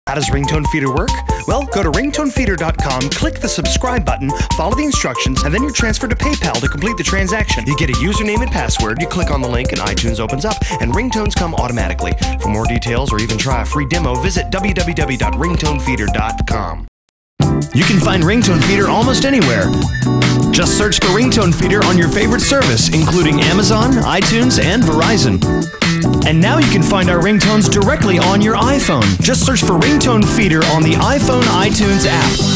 How does RingtoneFeeder work? Well, go to ringtonefeeder.com, click the subscribe button, follow the instructions, and then you're transferred to PayPal to complete the transaction. You get a username and password, you click on the link and iTunes opens up, and ringtones come automatically. For more details or even try a free demo, visit www.ringtonefeeder.com. You can find RingtoneFeeder almost anywhere. Just search for RingtoneFeeder on your favorite service, including Amazon, iTunes, and Verizon. And now you can find our ringtones directly on your iPhone. Just search for RingtoneFeeder on the iPhone iTunes app.